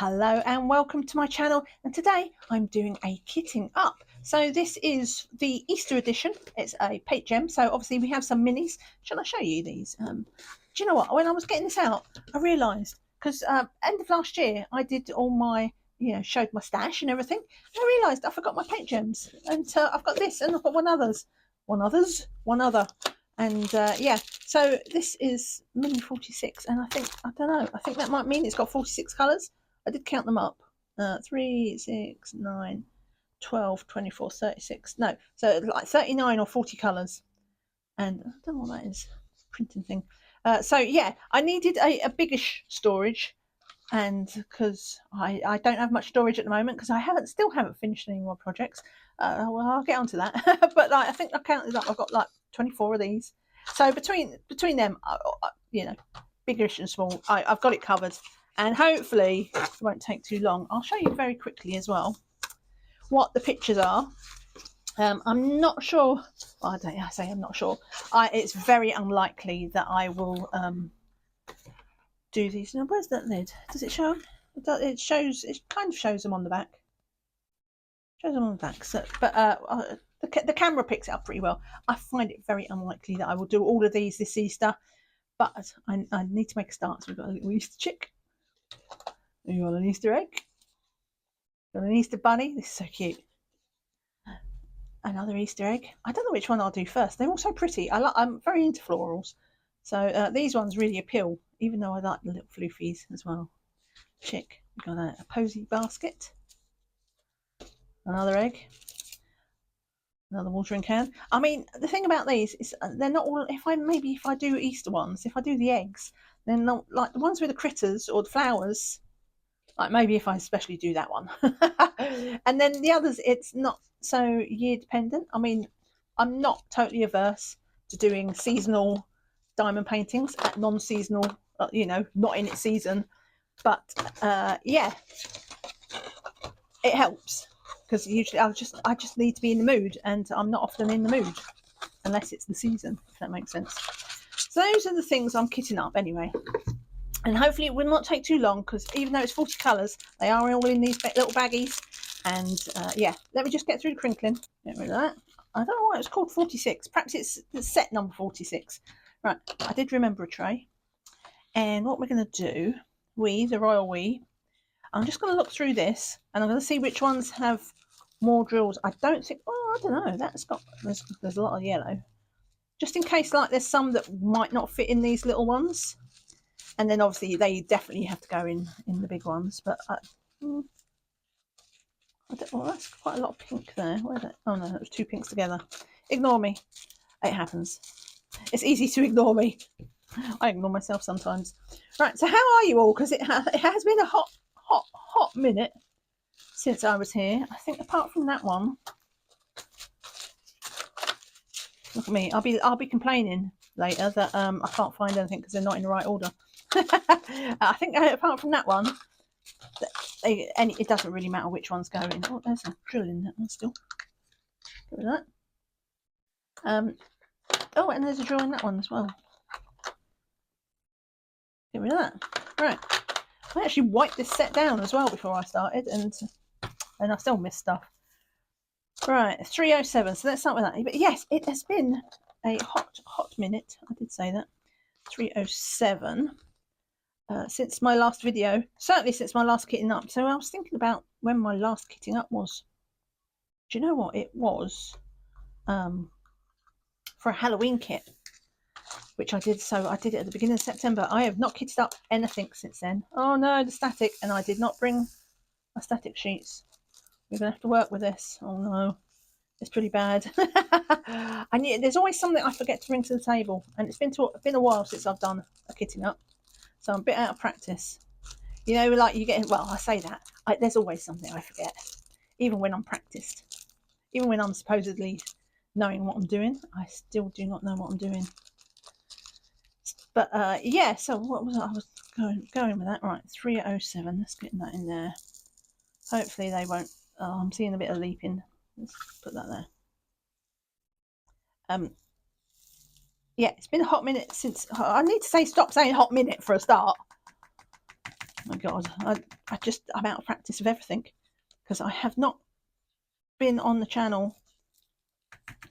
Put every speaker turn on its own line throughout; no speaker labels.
Hello and welcome to my channel, and today I'm doing a kitting up. So this is the Easter edition. It's a paint gem, so obviously we have some minis. Shall I show you these? Do you know what, when I was getting this out I realised, because end of last year I did all my, showed my stash and everything, and I realised I forgot my paint gems, and I've got this and I've got one other, and yeah, so this is mini 46, and I don't know, I think that might mean it's got 46 colours. I did count them up. 3, 6, 9, 12, 24, 36. No, so like 39 or 40 colours. And I don't know what that is. Printing thing. So yeah, I needed a biggish storage, and because I don't have much storage at the moment, because I still haven't finished any more projects. Well, I'll get onto that. But like, I think I counted up. I've got like 24 of these. So between them, biggish and small, I've got it covered. And hopefully it won't take too long. I'll show you very quickly as well what the pictures are. I'm not sure. Well, I say I'm not sure. It's very unlikely that I will do these. Now, where's that lid? Does it show? It shows. It kind of shows them on the back. Shows them on the back. So, but the camera picks it up pretty well. I find it very unlikely that I will do all of these this Easter, but I need to make a start. So we've got a little Easter chick. You got an Easter egg. Got an Easter bunny. This is so cute. Another Easter egg. I don't know which one I'll do first. They're all so pretty. I'm very into florals. So these ones really appeal, even though I like the little floofies as well. Chick. We've got a posy basket. Another egg. Another watering can. I mean, the thing about these is they're not all. If I do Easter ones, if I do the eggs, then not like the ones with the critters or the flowers. Like maybe if I especially do that one. And then the others, it's not so year dependent. I mean, I'm not totally averse to doing seasonal diamond paintings at non-seasonal, not in its season. But yeah, it helps, because usually I just need to be in the mood, and I'm not often in the mood unless it's the season, if that makes sense. So those are the things I'm kitting up anyway. And hopefully it will not take too long, because even though it's 40 colours, they are all in these little baggies. And yeah, let me just get through the crinkling. Get rid of that. I don't know why it's called 46. Perhaps it's set number 46. Right, I did remember a tray. And what we're going to do, the royal I'm just going to look through this, and I'm going to see which ones have more drills. I don't think, I don't know, there's a lot of yellow. Just in case, like, there's some that might not fit in these little ones. And then obviously they definitely have to go in the big ones. But that's quite a lot of pink there. Where's it? Oh no, that was two pinks together. Ignore me. It happens. It's easy to ignore me. I ignore myself sometimes. Right, so how are you all? Because it has been a hot minute since I was here. I think apart from that one. Look at me. I'll be complaining later that I can't find anything because they're not in the right order. I think apart from that one, it doesn't really matter which one's going. Oh, there's a drill in that one still. Get rid of that. Oh, and there's a drill in that one as well. Get rid of that. Right. I actually wiped this set down as well before I started, and I still missed stuff. Right, 307. So let's start with that. But yes, it has been a hot minute. I did say that. 307. Since my last video, certainly since my last kitting up. So I was thinking about when my last kitting up was. Do you know what it was? For a Halloween kit, which I did. So I did it at the beginning of September. I have not kitted up anything since then. Oh no, the static, and I did not bring my static sheets. We're gonna have to work with this. Oh no, it's pretty bad. There's always something I forget to bring to the table, and it's been a while since I've done a kitting up. So I'm a bit out of practice. Like you get, well, I say that. There's always something I forget. Even when I'm practiced. Even when I'm supposedly knowing what I'm doing, I still do not know what I'm doing. But yeah, so what was I was going with that? Right, 307. Let's get that in there. Hopefully they won't. Oh, I'm seeing a bit of leaping. Let's put that there. Yeah, it's been a hot minute since. I need to stop saying hot minute for a start. my God, I'm out of practice of everything because I have not been on the channel.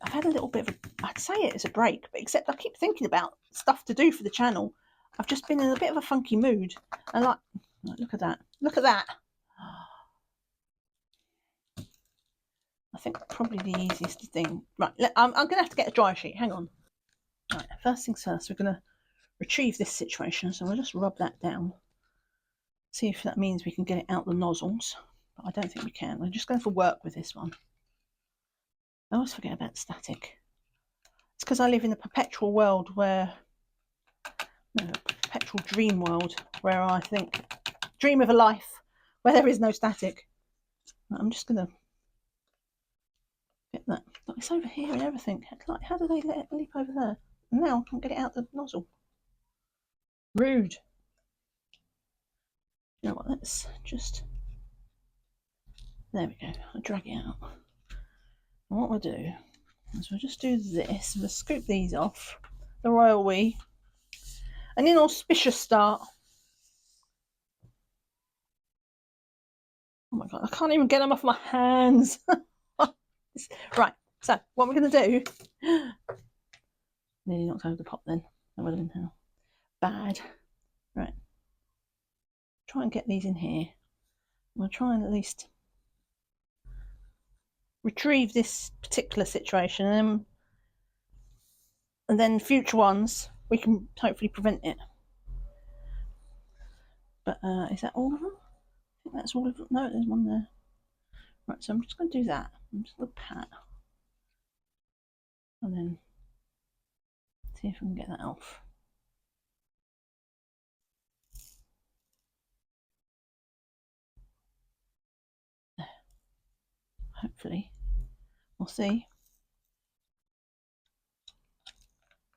I've had a little bit of I'd say it's a break, but except I keep thinking about stuff to do for the channel. I've just been in a bit of a funky mood. And like look at that. Look at that. I think probably the easiest thing. Right, I'm going to have to get a dry sheet. Hang on. Right, first things first, we're going to retrieve this situation. So we'll just rub that down. See if that means we can get it out the nozzles. But I don't think we can. We're just going to work with this one. I always forget about static. It's because I live in a perpetual world where... No, a perpetual dream world where I think... Dream of a life where there is no static. I'm just going to... Get that. But it's over here and everything. Like, how do they let it leap over there? And now I can't get it out the nozzle. Rude. You know what? Let's just. There we go. I'll drag it out. And what we'll do is we'll just do this. We'll scoop these off. The royal we. And in auspicious start. Oh my God! I can't even get them off my hands. Right. So what we're going to do. Nearly knocked over the pot then. That would have been hell. Bad. Right. Try and get these in here. We'll try and at least retrieve this particular situation, and then future ones we can hopefully prevent it. But is that all of them? I think that's all of them. No, there's one there. Right, so I'm just going to do that. I'm just going to pat, and then see if we can get that off. There. Hopefully, we'll see.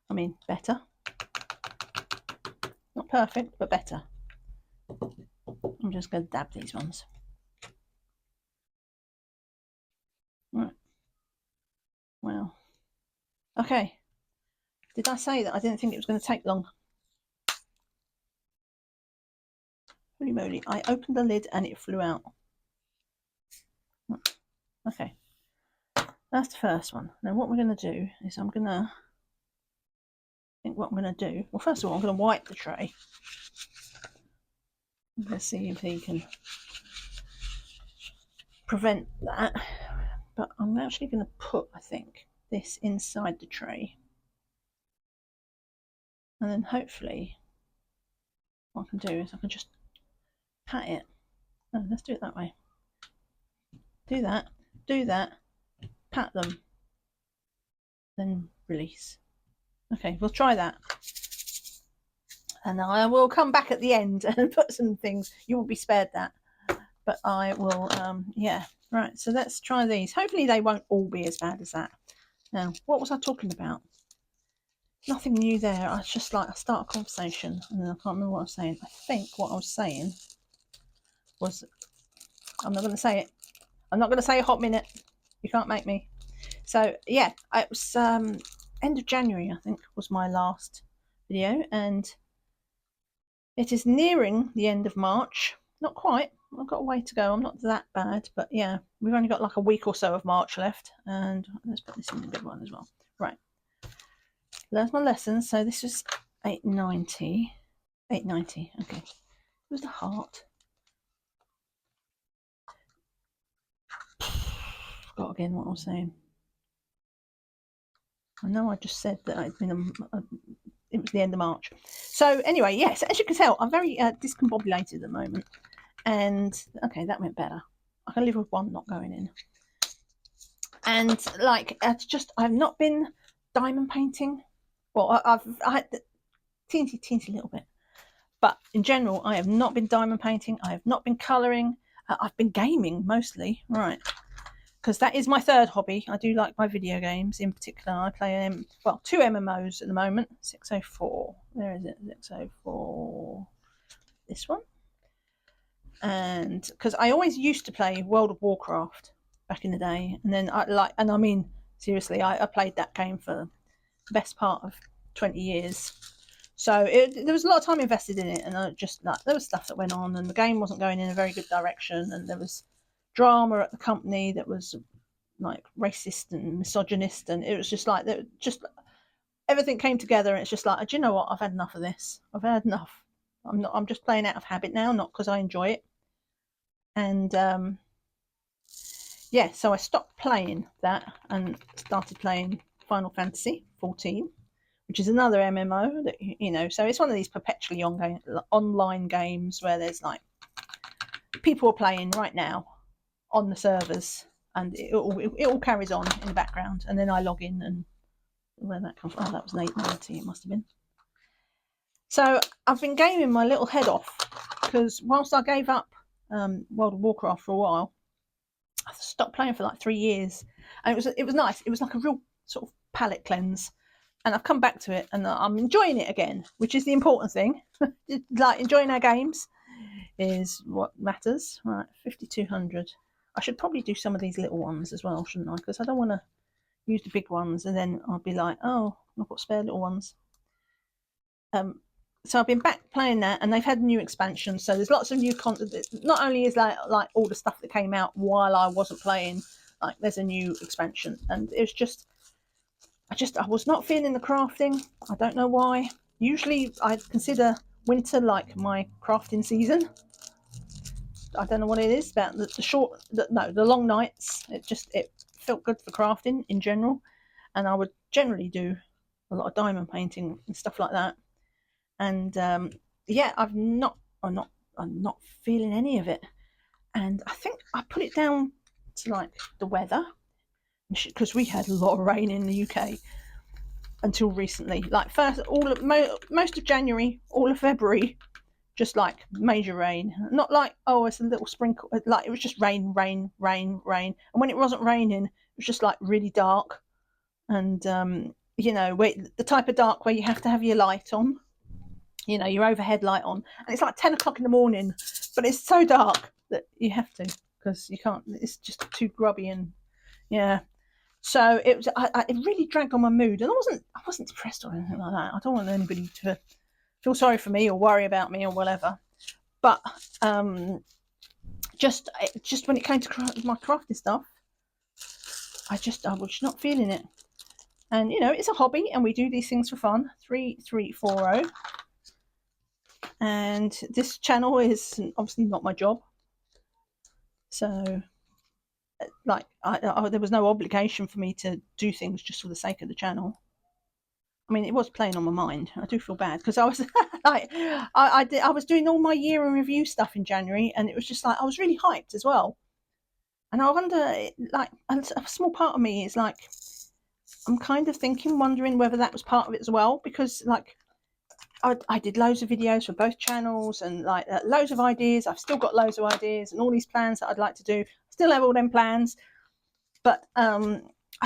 I mean, better. Not perfect, but better. I'm just going to dab these ones. Right. Well. Okay. Did I say that I didn't think it was going to take long? Holy moly. I opened the lid and it flew out. Okay. That's the first one. Now what we're going to do is I'm going to... think what I'm going to do. Well, first of all, I'm going to wipe the tray. Let's see if he can prevent that. But I'm actually going to put, I think, this inside the tray. And then hopefully what I can do is I can just pat it. No, let's do it that way. Do that, pat them, then release. Okay, we'll try that. And I will come back at the end and put some things. You won't be spared that. But I will, yeah. Right, so let's try these. Hopefully they won't all be as bad as that. Now, what was I talking about? Nothing new there. I just like, I start a conversation and then I can't remember what I was saying. I think what I was saying was, I'm not going to say it. I'm not going to say a hot minute. You can't make me. So, yeah, it was end of January, I think, was my last video. And it is nearing the end of March. Not quite. I've got a way to go. I'm not that bad. But, yeah, we've only got like a week or so of March left. And let's put this in the good one as well. Right. There's my lesson. So this was 890. 890. Okay. It was the heart. Forgot again what I was saying. I know I just said that it was the end of March. So anyway, yes, as you can tell, I'm very discombobulated at the moment. And okay, that went better. I can live with one not going in. And like, I've not been diamond painting. Well, I had the teensy little bit. But in general, I have not been diamond painting. I have not been colouring. I've been gaming mostly. Right. Because that is my third hobby. I do like my video games. In particular, I play well, 2 MMOs at the moment. 604. Where is it? 604. This one. And because I always used to play World of Warcraft back in the day, and then I mean seriously, I played that game for the best part of 20 years. So there was a lot of time invested in it, and there was stuff that went on, and the game wasn't going in a very good direction, and there was drama at the company that was like racist and misogynist, and it was just like everything came together, and it's just like, do you know what? I've had enough of this. I've had enough. I'm just playing out of habit now, not because I enjoy it. And yeah, so I stopped playing that and started playing Final Fantasy 14, which is another MMO that, you know, so it's one of these perpetually online games where there's like people are playing right now on the servers, and it all carries on in the background, and then I log in, and where that comes from, oh, that was 890, it must have been. So I've been gaming my little head off, because whilst I gave up World of Warcraft for a while, I stopped playing for like 3 years, and it was nice. It was like a real sort of palate cleanse, and I've come back to it, and I'm enjoying it again, which is the important thing. Like, enjoying our games is what matters. Right, 5,200. I should probably do some of these little ones as well, shouldn't I? Because I don't want to use the big ones, and then I'll be like, oh, I've got spare little ones. So I've been back playing that, and they've had new expansions. So there's lots of new content. Not only is like all the stuff that came out while I wasn't playing, like there's a new expansion, and it was just, I was not feeling the crafting. I don't know why. Usually I consider winter like my crafting season. I don't know what it is about the long nights. It felt good for crafting in general, and I would generally do a lot of diamond painting and stuff like that. And yeah, I'm not feeling any of it, and I think I put it down to like the weather, because we had a lot of rain in the UK until recently. Like most of January, all of February, just like major rain. Not like, oh, it's a little sprinkle. Like, it was just rain. And when it wasn't raining, it was just like really dark, and you know, the type of dark where you have to have your light on. You know, your overhead light on, and it's like 10 o'clock in the morning, but it's so dark that you have to, because you can't, it's just too grubby. And yeah, so it really dragged on my mood, and I wasn't depressed or anything like that. I don't want anybody to feel sorry for me or worry about me or whatever, but just when it came to my crafting stuff, I was not feeling it. And you know, it's a hobby, and we do these things for fun. 3340. And this channel is obviously not my job, so like there was no obligation for me to do things just for the sake of the channel. I mean, it was playing on my mind. I do feel bad, because I was like, I was doing all my year in review stuff in January, and it was just like, I was really hyped as well. And I wonder, like, a small part of me is like, I'm kind of wondering whether that was part of it as well, because like, I did loads of videos for both channels, and like loads of ideas. I've still got loads of ideas and all these plans that I'd like to do. Still have all them plans, but I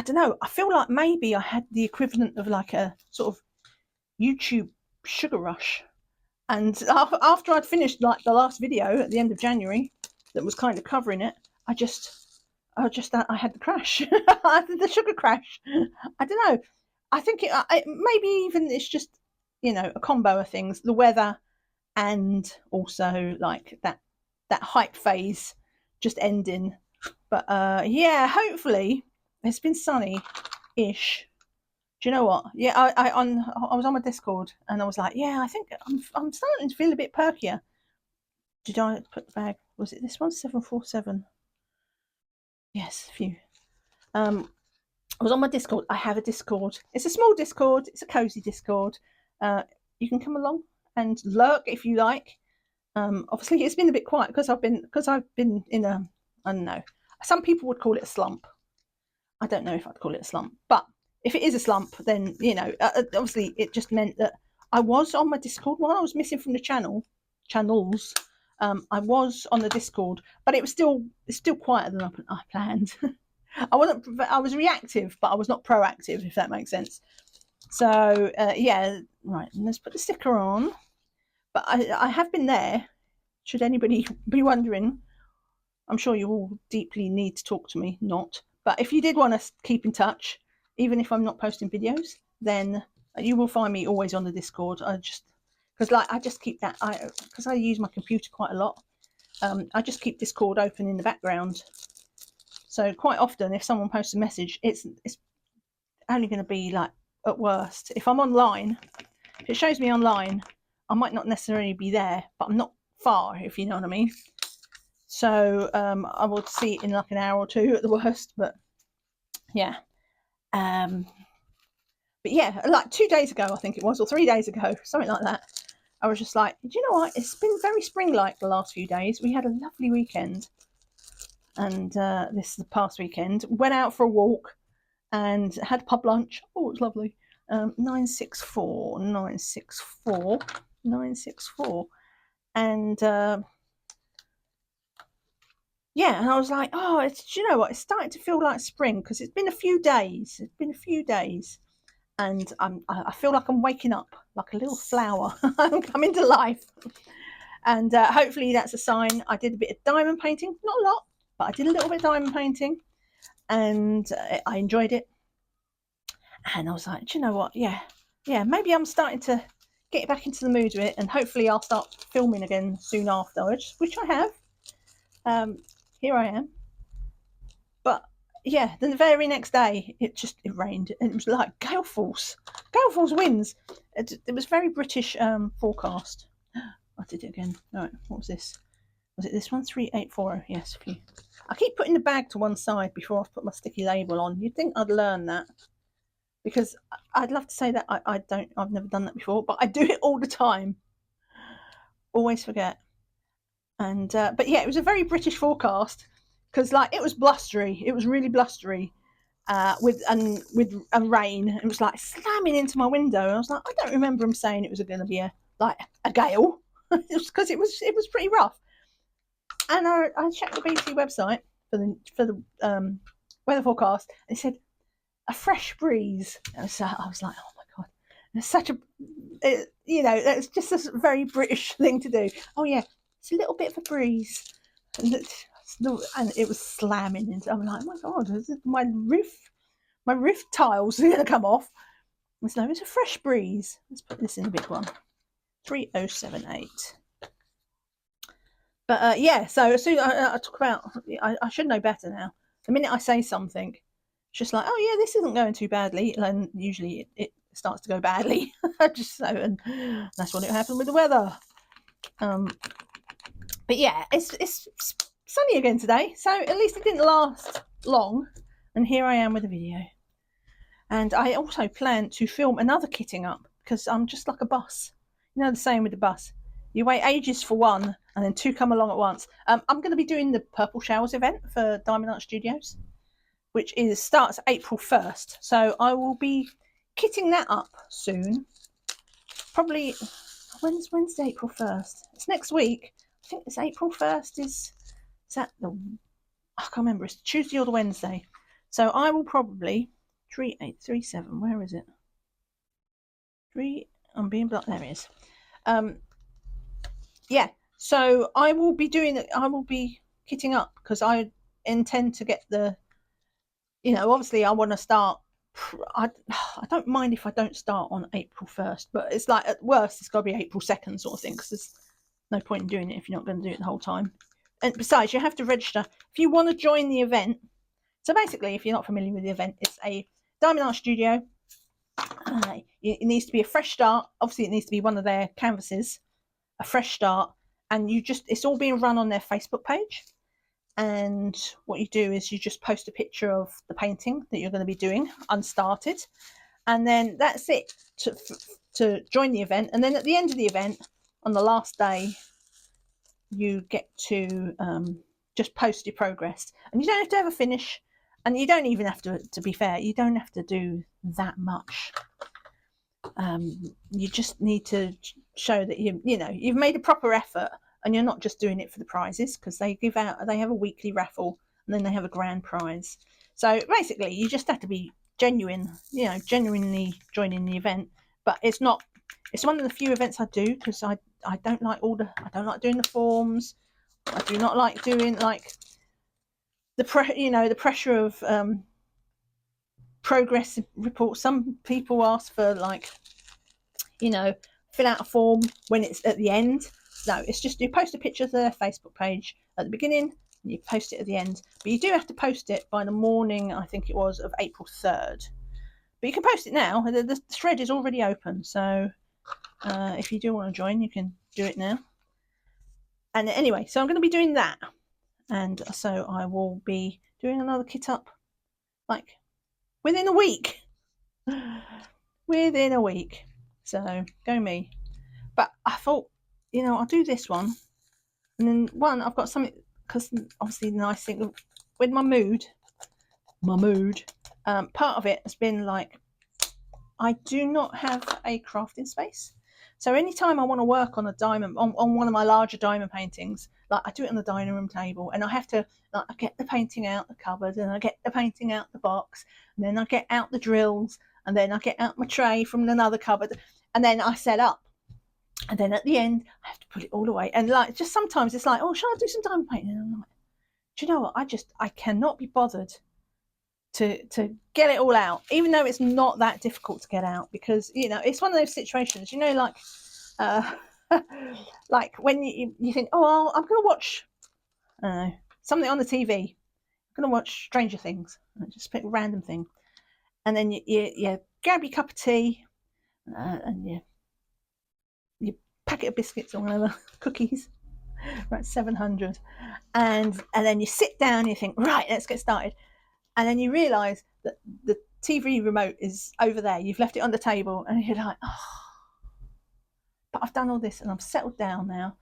don't know. I feel like maybe I had the equivalent of like a sort of YouTube sugar rush, and after I'd finished like the last video at the end of January that was kind of covering it, I had the crash. I had the sugar crash. I don't know. I think maybe even it's just, you know, a combo of things, the weather, and also like that hype phase just ending. But yeah, hopefully it's been sunny-ish. Do you know what? Yeah, I was on my Discord, and I was like, yeah, I think I'm starting to feel a bit perkier. Did I put the bag? Was it this one? 747. Yes, a few. I was on my Discord. I have a Discord. It's a small Discord. It's a cozy Discord. You can come along and lurk if you like. Obviously, it's been a bit quiet because I've been in a, I don't know. Some people would call it a slump. I don't know if I'd call it a slump, but if it is a slump, then you know, obviously, it just meant that I was on my Discord while I was missing from the channels. I was on the Discord, but it's still quieter than I planned. I was reactive, but I was not proactive, if that makes sense. So yeah, right, let's put the sticker on. But I have been there, should anybody be wondering. I'm sure you all deeply need to talk to me, not. But if you did want to keep in touch, even if I'm not posting videos, then You will find me always on the Discord. I just keep that, because I use my computer quite a lot. I just keep Discord open in the background. So quite often, if someone posts a message, it's only going to be like, at worst, if I'm online, if it shows me online, I might not necessarily be there, but I'm not far, if you know what I mean. So I will see it in like an hour or two at the worst. But yeah. But yeah, like 2 days ago, I think it was, or 3 days ago, something like that, I was just like, do you know what? It's been very spring-like the last few days. We had a lovely weekend. And this is the past weekend. Went out for a walk and had pub lunch. Oh, it was lovely. 964. And yeah, and I was like, oh, do you know what? It's starting to feel like spring because it's been a few days. And I feel like I'm waking up like a little flower. I'm coming to life. And hopefully that's a sign. I did a bit of diamond painting, not a lot, but I did a little bit of diamond painting, and I enjoyed it. And I was like, do you know what? Yeah, maybe I'm starting to get back into the mood with it, and hopefully I'll start filming again soon afterwards, which I have. Here I am. But yeah, then the very next day it rained, and it was like gale force winds. It was very British forecast. I did it again. All right, what was this? Was it this one? 3840. Yes. I keep putting the bag to one side before I put my sticky label on. You'd think I'd learn that, because I'd love to say that I don't. I've never done that before, but I do it all the time. Always forget. And but yeah, it was a very British forecast, because like it was blustery. It was really blustery. With rain. It was like slamming into my window. And I was like, I don't remember him saying it was going to be a gale. Because it was pretty rough. And I checked the BBC website for the weather forecast, and it said a fresh breeze. And so I was like, oh my god, it's such a it's just a very British thing to do. Oh yeah, it's a little bit of a breeze, and it was slamming into. I'm like, oh my god, my roof tiles are going to come off. So it's a fresh breeze. Let's put this in a big one. 3078. But yeah, so as soon as I talk about, I should know better now. The minute I say something, it's just like, oh yeah, this isn't going too badly, and usually it starts to go badly. Just so, and that's what it happened with the weather. But yeah, it's sunny again today, so at least it didn't last long. And here I am with a video. And I also plan to film another kitting up, because I'm just like a bus. You know the saying with the bus. You wait ages for one, and then two come along at once. I'm going to be doing the Purple Showers event for Diamond Art Studios, which starts April 1st. So I will be kitting that up soon. Probably, when's Wednesday, April 1st? It's next week. I think it's April 1st. Is that I can't remember. It's Tuesday or the Wednesday. So I will probably 3837. Where is it? I'm being blocked. There it is. Yeah. So I will be doing it. I will be kitting up, because I intend to get the. Obviously I want to start. I don't mind if I don't start on April 1st, but it's like at worst it's got to be April 2nd sort of thing, because there's no point in doing it if you're not going to do it the whole time. And besides, you have to register if you want to join the event. So basically, if you're not familiar with the event, it's a Diamond Art Studio. It needs to be a fresh start. Obviously, it needs to be one of their canvases, a fresh start. And it's all being run on their Facebook page. And what you do is you just post a picture of the painting that you're going to be doing, unstarted. And then that's it to join the event. And then at the end of the event, on the last day, you get to just post your progress. And you don't have to ever finish. And you don't even have to be fair, you don't have to do that much. You just need to show that you've made a proper effort, and you're not just doing it for the prizes, because they have a weekly raffle, and then they have a grand prize. So basically, you just have to be genuinely joining the event. But it's one of the few events I do, because I don't like doing the forms. I do not like doing the pressure of progress reports. Some people ask for you know, fill out a form when it's at the end. No, it's just you post a picture to their Facebook page at the beginning, and you post it at the end. But you do have to post it by the morning, I think it was, of April 3rd. But you can post it now. The thread is already open, so if you do want to join, you can do it now. And anyway, so I'm going to be doing that. And so I will be doing another kit up, like, within a week. Within a week. So, go me. But I thought, I'll do this one. And then I've got something, because obviously the nice thing with my mood, part of it has been like, I do not have a crafting space. So anytime I want to work on a diamond, on one of my larger diamond paintings, like I do it on the dining room table, and I have to, like, I get the painting out the cupboard, and I get the painting out the box, and then I get out the drills, and then I get out my tray from another cupboard, and then I set up. And then at the end, I have to put it all away. And like, just sometimes it's like, oh, shall I do some diamond painting? And I'm like, do you know what? I cannot be bothered to get it all out, even though it's not that difficult to get out, because it's one of those situations, like like when you think, oh, I'm going to watch something on the TV. I'm going to watch Stranger Things. Just pick a random thing, and then you grab your cup of tea, and you packet of biscuits or whatever, cookies, right, 700, and then you sit down and you think, right, let's get started. And then you realise that the TV remote is over there. You've left it on the table, and you're like, oh, but I've done all this, and I'm settled down now.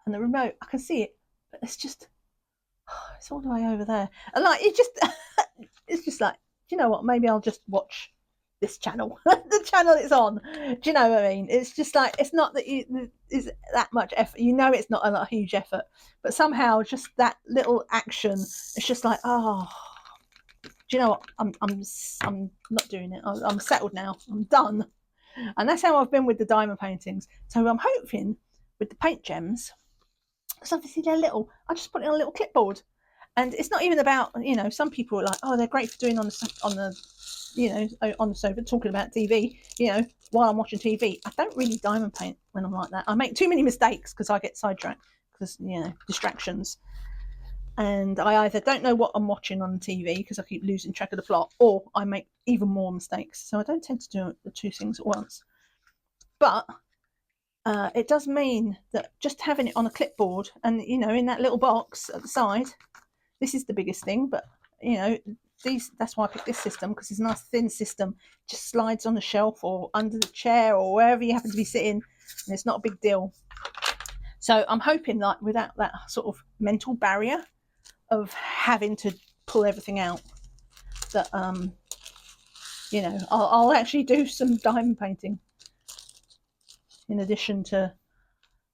And the remote, I can see it, but it's all the way over there. And like, it's just like, do you know what? Maybe I'll just watch this channel, the channel it's on. Do you know what I mean? It's just like, it's not that it's that much effort. It's not a huge effort, but somehow just that little action, it's just like, oh. Do you know what? I'm not doing it. I'm settled now. I'm done. And that's how I've been with the diamond paintings. So I'm hoping with the paint gems, because obviously they're little, I just put it on a little clipboard. And it's not even about, some people are like, oh, they're great for doing on the sofa, talking about TV, while I'm watching TV. I don't really diamond paint when I'm like that. I make too many mistakes because I get sidetracked because, distractions. And I either don't know what I'm watching on TV because I keep losing track of the plot, or I make even more mistakes. So I don't tend to do the two things at once. But it does mean that just having it on a clipboard and, in that little box at the side, this is the biggest thing. But, that's why I picked this system, because it's a nice thin system. It just slides on the shelf or under the chair or wherever you happen to be sitting. And it's not a big deal. So I'm hoping that without that sort of mental barrier of having to pull everything out, that I'll actually do some diamond painting in addition to,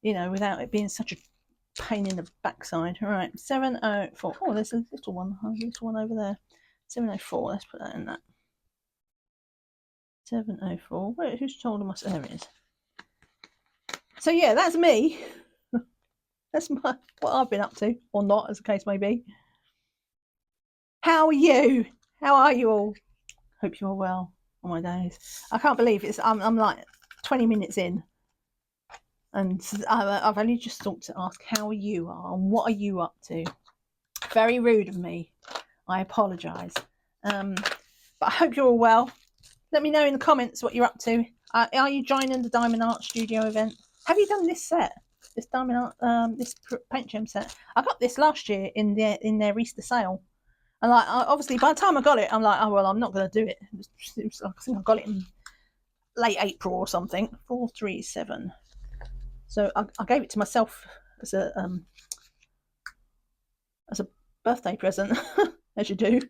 without it being such a pain in the backside. All right, 704. Oh, there's a little one over there. 704. Let's put that in that. 704. Wait, who's told him? There it is. So yeah, that's me. That's what I've been up to, or not, as the case may be. How are you? How are you all? Hope you're well. Oh my days. I can't believe I'm like 20 minutes in. And I've only just thought to ask how you are and what are you up to. Very rude of me. I apologise. But I hope you're all well. Let me know in the comments what you're up to. Are you joining the Diamond Art Studio event? Have you done this set? This diamond art, this paint gem set. I got this last year in their Easter sale, and like, obviously by the time I got it, I'm like, oh well, I'm not going to do it. I think I got it in late April or something. 437. So I gave it to myself as a birthday present, as you do.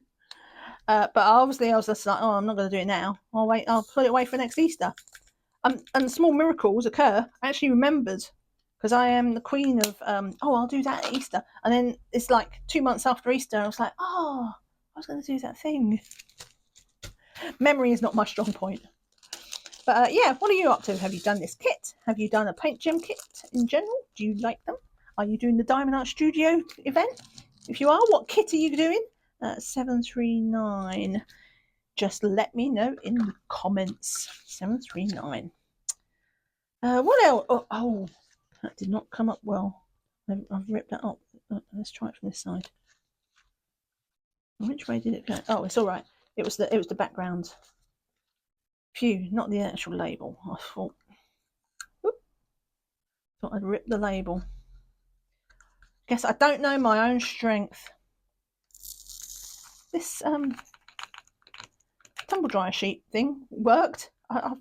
But obviously I was just like, oh, I'm not going to do it now. I'll put it away for next Easter. And small miracles occur. I actually remembered, because I am the queen of, I'll do that at Easter. And then it's like 2 months after Easter, I was like, I was going to do that thing. Memory is not my strong point. But what are you up to? Have you done this kit? Have you done a paint gem kit in general? Do you like them? Are you doing the Diamond Art Studio event? If you are, what kit are you doing? 739. Just let me know in the comments. 739. What else? Oh, that did not come up well. I've ripped that up. Let's try it from this side. Which way did it go? Oh, it's all right. It was the background. Phew, not the actual label. I thought I'd rip the label. Guess I don't know my own strength. This tumble dryer sheet thing worked. I've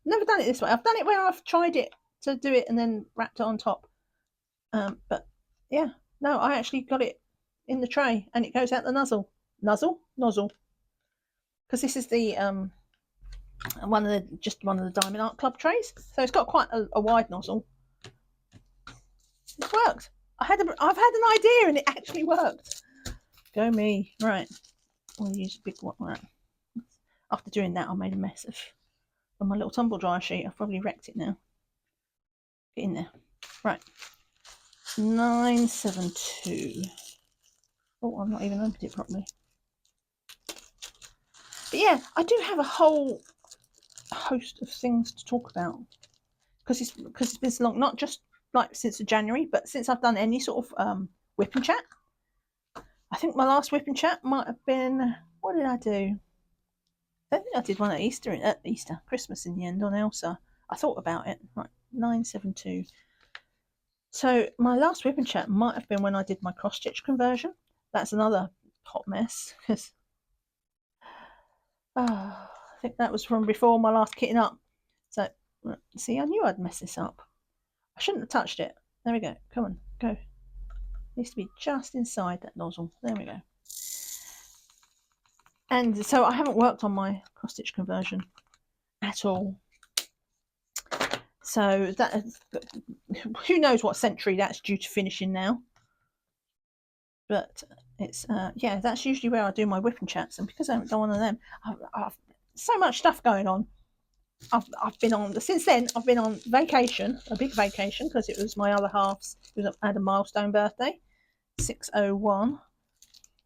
never done it this way. I've done it where I've tried it to do it and then wrapped it on top. But yeah, no, I actually got it in the tray and it goes out the nozzle. Nozzle. Because this is the one of the Diamond Art Club trays, so it's got quite a wide nozzle. It's worked. I've had an idea and it actually worked. Go me. Right, I'll use a big one. Right. After doing that, I made a mess of my little tumble dryer sheet. I've probably wrecked it now. Get in there. Right. 972. Oh, I'm not even opened it properly. But yeah, I do have a whole host of things to talk about because it's been so long. Not just like since January, but since I've done any sort of whip and chat. I think my last whip and chat might have been, what did I do? I don't think I did one at Christmas in the end on Elsa. I thought about it. Right, 972. So my last whip and chat might have been when I did my cross stitch conversion. That's another hot mess because I think that was from before my last kitting up. So see, I knew I'd mess this up. I shouldn't have touched it. There we go. Come on, go. It needs to be just inside that nozzle. There we go. And so I haven't worked on my cross stitch conversion at all. So that, who knows what century that's due to finishing now. But it's yeah, that's usually where I do my whip and chats, and because I haven't done one of them, I've so much stuff going on. I've been on since then. I've been on vacation, a big vacation, because it was my other half's. I had a milestone birthday, 601.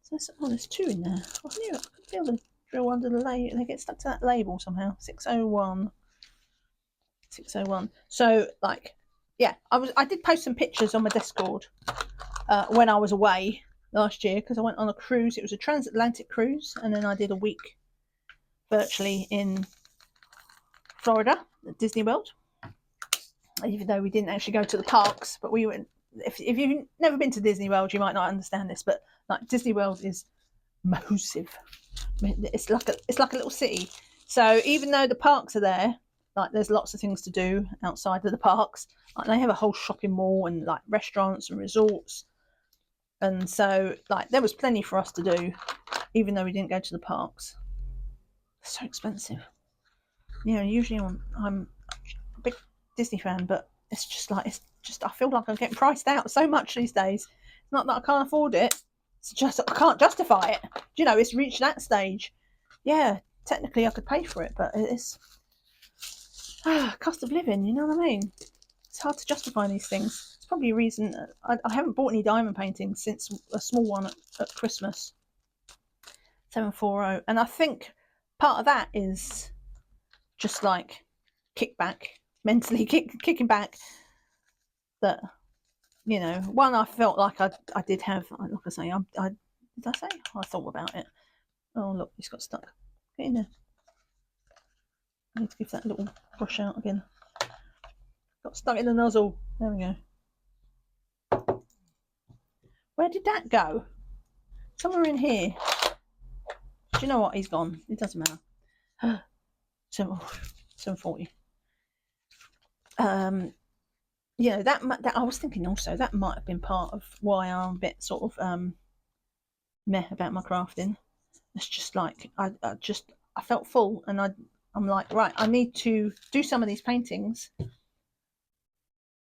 So there's 2 in there. I knew I could feel the drill under the label. They get stuck to that label somehow. 601. 601. So like, yeah, I did post some pictures on my Discord when I was away last year because I went on a cruise. It was a transatlantic cruise, and then I did a week virtually in Florida at Disney World. Even though we didn't actually go to the parks, but we went. If you've never been to Disney World, you might not understand this, but like Disney World is massive. It's like a little city. So even though the parks are there, like there's lots of things to do outside of the parks. Like they have a whole shopping mall and like restaurants and resorts, and so like there was plenty for us to do, even though we didn't go to the parks. It's so expensive. You know, usually I'm a big Disney fan, but it's just I feel like I'm getting priced out so much these days. It's not that I can't afford it. It's just I can't justify it. You know, it's reached that stage. Yeah, technically I could pay for it, but it's cost of living. You know what I mean? It's hard to justify these things. It's probably a reason I haven't bought any diamond paintings since a small one at Christmas. 740, and I think part of that is just like kickback, mentally kicking back. That, you know, one, I felt like I did have, like I say, did I say? I thought about it. Oh look, it's got stuck. Get in there. I need to give that a little brush out again. Got stuck in the nozzle. There we go. Where did that go? Somewhere in here. Do you know what? He's gone. It doesn't matter. 740. You know, that I was thinking also that might have been part of why I'm a bit sort of meh about my crafting. It's just like I felt full, and I'm like, right, I need to do some of these paintings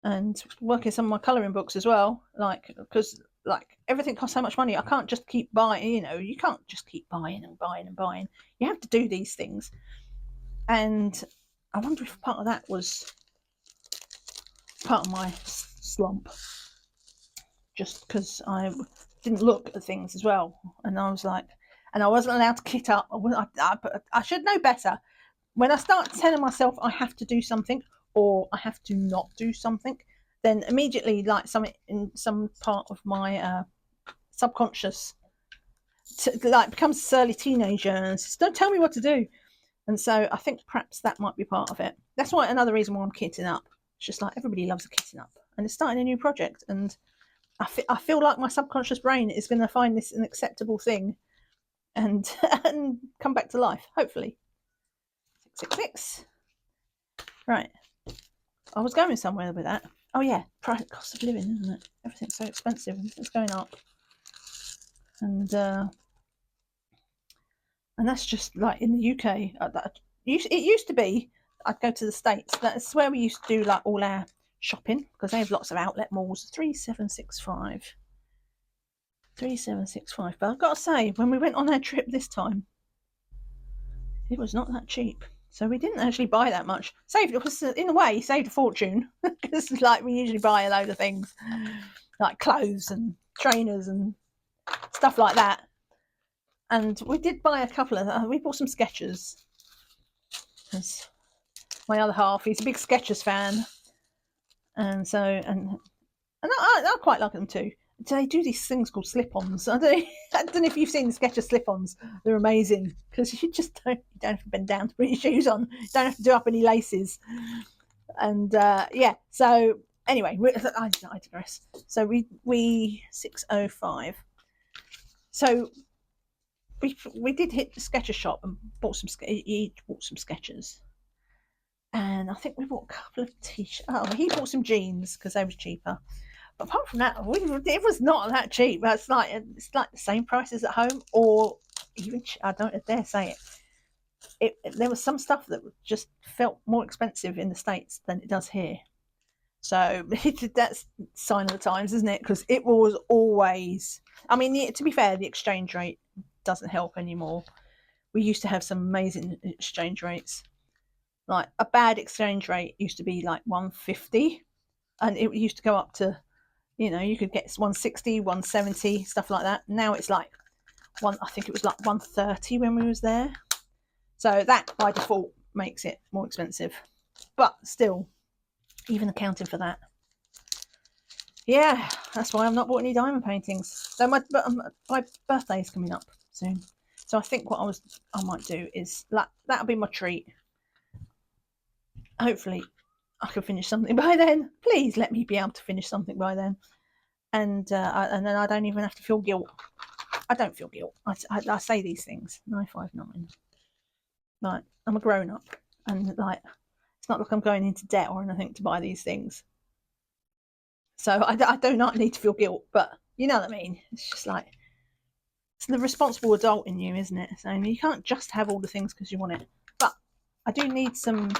and work in some of my colouring books as well, like, because like everything costs so much money. I can't just keep buying, you know, you can't just keep buying and buying and buying. You have to do these things. And I wonder if part of that was part of my slump, just because I didn't look at things as well, and I was like, and I wasn't allowed to kit up. I should know better. When I start telling myself I have to do something, or I have to not do something, then immediately like something in some part of my subconscious like becomes an early teenager and says, don't tell me what to do. And so I think perhaps that might be part of it. That's why another reason why I'm kitting up. It's just like everybody loves a kitting up, and it's starting a new project, and I feel like my subconscious brain is going to find this an acceptable thing, and and come back to life, hopefully. 666. Right. I was going somewhere with that. Oh yeah, cost of living, isn't it? Everything's so expensive. Everything's going up, and that's just like in the UK. It used to be I'd go to the States. That's where we used to do like all our shopping, because they have lots of outlet malls. 3765. 3765. But I've got to say, when we went on our trip this time, it was not that cheap. So we didn't actually buy that much. Saved, it was, in a way, saved a fortune, because like we usually buy a load of things like clothes and trainers and stuff like that. And we did buy a couple of. We bought some Skechers, because my other half, he's a big Skechers fan, and so and I quite like them too. They do these things called slip-ons. I don't know if you've seen the Skechers slip-ons. They're amazing, because you don't have to bend down to put your shoes on. You don't have to do up any laces. And yeah, so anyway, I digress. So we 605. So we did hit the Skechers shop and bought some. He bought some Skechers, and I think we bought a couple of t-shirts. Oh, he bought some jeans because they was cheaper. But apart from that, it was not that cheap. It's like the same prices at home, or even I don't dare say it. There was some stuff that just felt more expensive in the States than it does here. So that's sign of the times, isn't it? Because it was always. I mean, to be fair, the exchange rate doesn't help anymore. We used to have some amazing exchange rates. Like a bad exchange rate used to be like 150, and it used to go up to, you could get 160, 170, stuff like that. Now it's like I think it was like 130 when we was there. So that by default makes it more expensive. But still, even accounting for that. Yeah, that's why I've not bought any diamond paintings. So my birthday is coming up soon. So I think what I might do is that'll be my treat. Hopefully I can finish something by then. Please let me be able to finish something by then. And then I don't even have to feel guilt. I don't feel guilt. I say these things. 959. Like, I'm a grown up, and like, it's not like I'm going into debt or anything to buy these things. So I do not need to feel guilt, but you know what I mean. It's just like, it's the responsible adult in you, isn't it? So you can't just have all the things because you want it. But I do need some.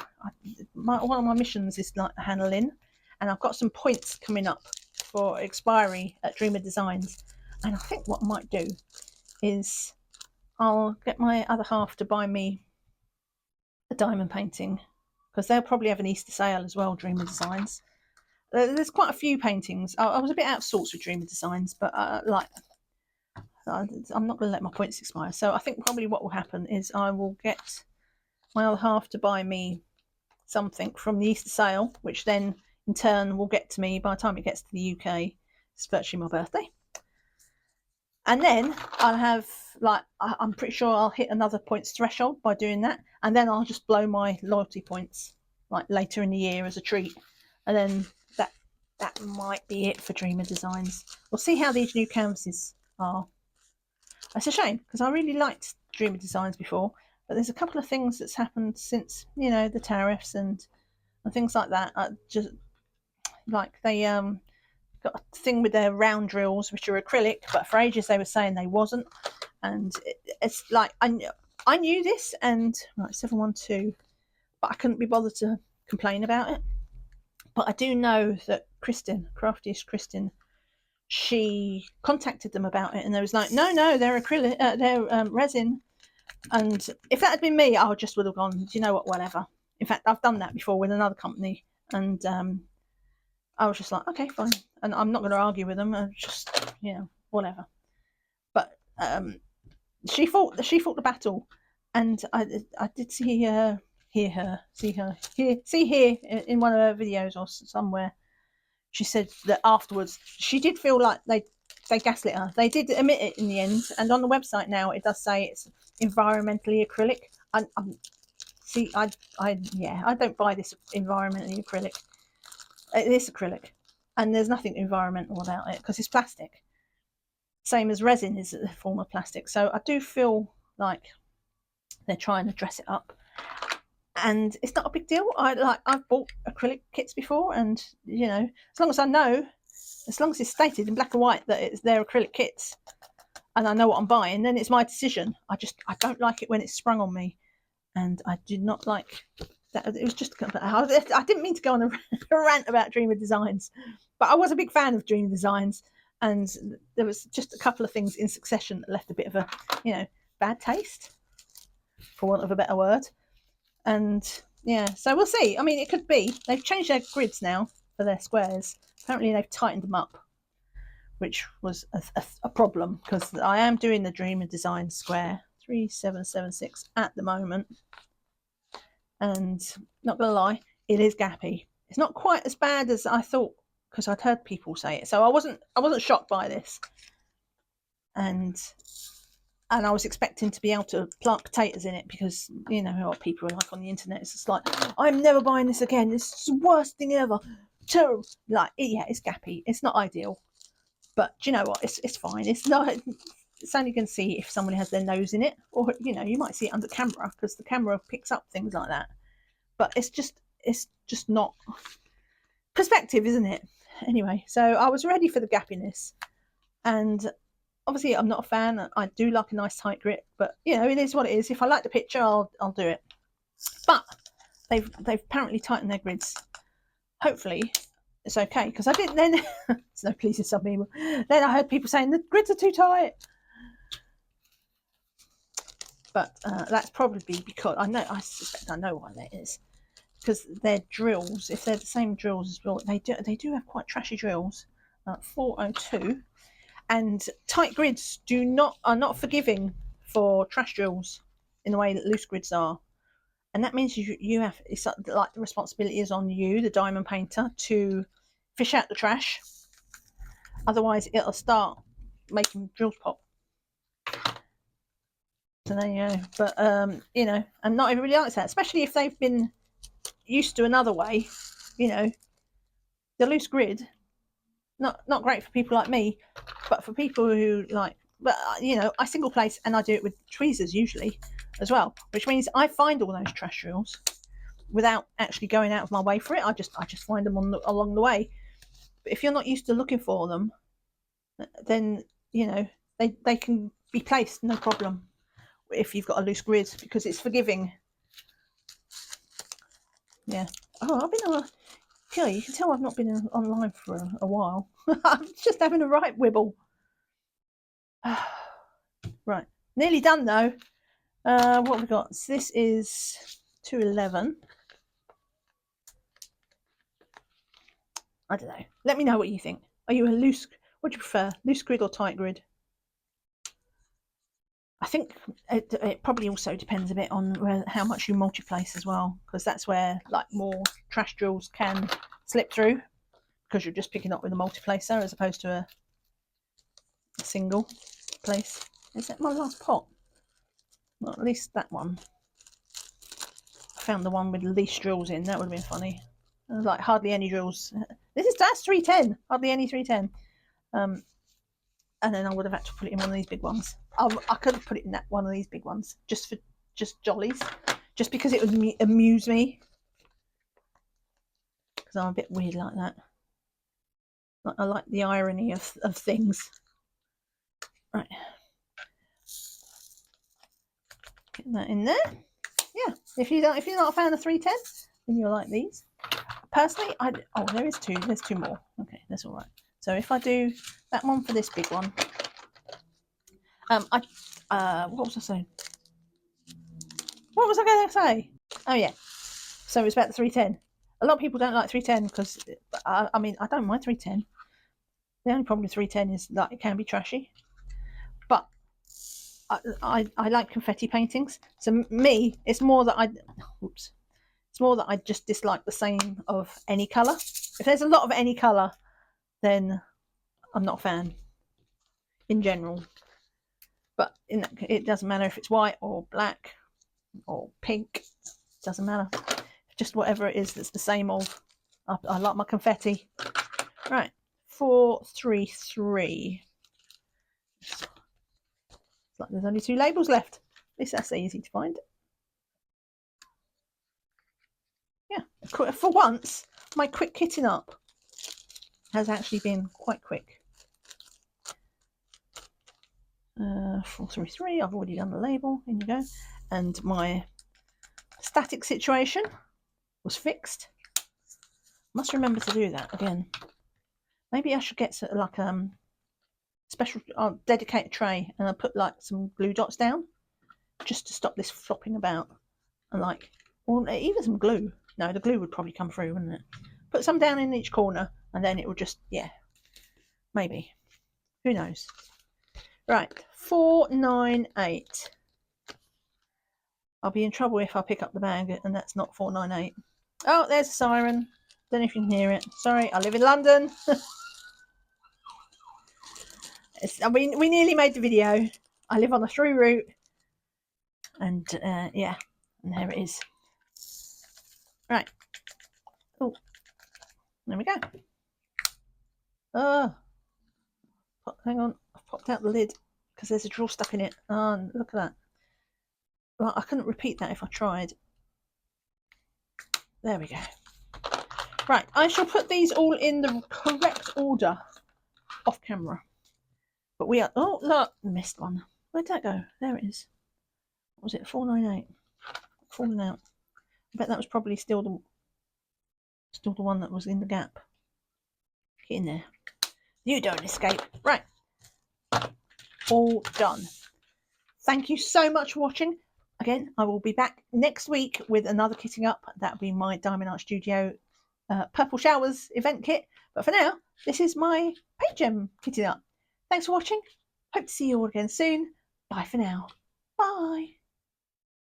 One of my missions is like handling, and I've got some points coming up for expiry at Dreamer Designs, and I think what I might do is I'll get my other half to buy me a diamond painting, because they'll probably have an Easter sale as well. Dreamer Designs. There's quite a few paintings. I was a bit out of sorts with Dreamer Designs, but I'm not going to let my points expire. So I think probably what will happen is I will get my other half to buy me something from the Easter sale, which then in turn will get to me by the time it gets to the UK. It's virtually my birthday. And then I'll have, I'm pretty sure I'll hit another points threshold by doing that. And then I'll just blow my loyalty points like later in the year as a treat. And then that might be it for Dreamer Designs. We'll see how these new canvases are. It's a shame, because I really liked Dreamer Designs before, but there's a couple of things that's happened since, the tariffs and things like that. Just like they got a thing with their round drills, which are acrylic, but for ages they were saying they wasn't. And it's like, I knew this, and 712, but I couldn't be bothered to complain about it. But I do know that Craftiest Kristin, she contacted them about it, and they was like, no, they're acrylic, they're resin. And if that had been me, I just would have gone, do you know what, whatever. In fact, I've done that before with another company, and I was just like, okay, fine. And I'm not going to argue with them. I'm just, whatever. But she fought the battle, and I did see hear her, see her, see here in one of her videos or somewhere. She said that afterwards she did feel like they gaslit her. They did admit it in the end, and on the website now it does say it's environmentally acrylic. I don't buy this environmentally acrylic. It is acrylic, and there's nothing environmental about it because it's plastic. Same as resin is a form of plastic. So I do feel like they're trying to dress it up, and it's not a big deal. I've bought acrylic kits before, and as long as I know, as long as it's stated in black and white that they're acrylic kits, and I know what I'm buying, then it's my decision. I don't like it when it's sprung on me, and I did not like that. It was just I didn't mean to go on a rant about Dreamer Designs, but I was a big fan of Dreamer Designs, and there was just a couple of things in succession that left a bit of a bad taste, for want of a better word. And so we'll see. I mean, it could be they've changed their grids now for their squares. Apparently they've tightened them up, which was a problem, because I am doing the Dreamer Design square 3776 at the moment, and not gonna lie, it is gappy. It's not quite as bad as I thought, because I'd heard people say it, so I wasn't shocked by this, and I was expecting to be able to plant potatoes in it, because you know what people are like on the internet. It's just like, I'm never buying this again, it's the worst thing ever, terrible. Like, yeah, it's gappy, it's not ideal, but do you know what, it's fine. It's not, it's only going to see if someone has their nose in it, or you might see it under camera, because the camera picks up things like that, but it's just not perspective, isn't it? Anyway, so I was ready for the gappiness, and obviously I'm not a fan. I do like a nice tight grip, but it is what it is. If I like the picture, I'll do it. But they've apparently tightened their grids. Hopefully it's okay, because I didn't then it's no pleasing some people. Then I heard people saying the grids are too tight, but that's probably because I suspect I know why that is, because their drills, if they're the same drills as well, they do have quite trashy drills. 402, and tight grids are not forgiving for trash drills in the way that loose grids are, and that means you have, it's like the responsibility is on you, the diamond painter, to fish out the trash. Otherwise it'll start making drills pop. So there you go. But and not everybody likes that, especially if they've been used to another way. The loose grid, not great for people like me, but for people who like, but I single place, and I do it with tweezers usually as well, which means I find all those trash drills without actually going out of my way for it. I just find them along the way. But if you're not used to looking for them, then they can be placed no problem if you've got a loose grid, because it's forgiving. Yeah. Oh, I've been on. Yeah, you can tell I've not been online for a while. I'm just having a right wibble. Right, nearly done though. What have we got? So this is 211. I don't know. Let me know what you think. Are you a loose? What do you prefer, loose grid or tight grid? I think it probably also depends a bit on how much you multi-place as well, because that's where like more trash drills can slip through, because you're just picking up with a multi-placer as opposed to a single place. Is that my last pot? Well, at least that one. I found the one with the least drills in. That would have been funny. Like hardly any drills. That's 310. Hardly any 310. And then I would have had to put it in one of these big ones. I could have put it in that one of these big ones just jollies, just because it would amuse me, because I'm a bit weird like that. I like the irony of things. Right, get that in there. Yeah, if you're not a fan of 310, then you'll like these. Personally, there's two more. Okay, that's all right. So if I do that one for this big one, what was I saying? What was I going to say? Oh yeah, so it's about the 310. A lot of people don't like 310 because I mean, I don't mind 310. The only problem with 310 is that it can be trashy, but I like confetti paintings. So me, it's more that It's more that I just dislike the same of any colour. If there's a lot of any colour, then I'm not a fan in general. But it doesn't matter if it's white or black or pink. It doesn't matter. Just whatever it is that's the same of. I like my confetti. Right, 433. It's like there's only 2 labels left. At least that's easy to find. Yeah, for once, my quick kitting up has actually been quite quick. 433, I've already done the label. In you go. And my static situation was fixed. Must remember to do that again. Maybe I should get like special dedicated tray, and I'll put like some glue dots down just to stop this flopping about, and like, or even some glue. No, the glue would probably come through, wouldn't it? Put some down in each corner, and then it would just, yeah, maybe. Who knows? Right, 498. I'll be in trouble if I pick up the bag and that's not 498. Oh, there's a siren. Don't know if you can hear it. Sorry, I live in London. I mean, we nearly made the video. I live on a through route. And yeah, and there it is. Right. Oh, there we go. Oh, hang on. I've popped out the lid because there's a drawer stuck in it. Oh, look at that. Well, I couldn't repeat that if I tried. There we go. Right, I shall put these all in the correct order off camera. But we are, oh look, missed one. Where'd that go? There it is. What was it? 498. Falling out. I bet that was probably still the one that was in the gap. Get in there. You don't escape. Right. All done. Thank you so much for watching. Again, I will be back next week with another kitting up. That'll be my Diamond Art Studio Purple Showers event kit. But for now, this is my paint gem kitting up. Thanks for watching. Hope to see you all again soon. Bye for now. Bye.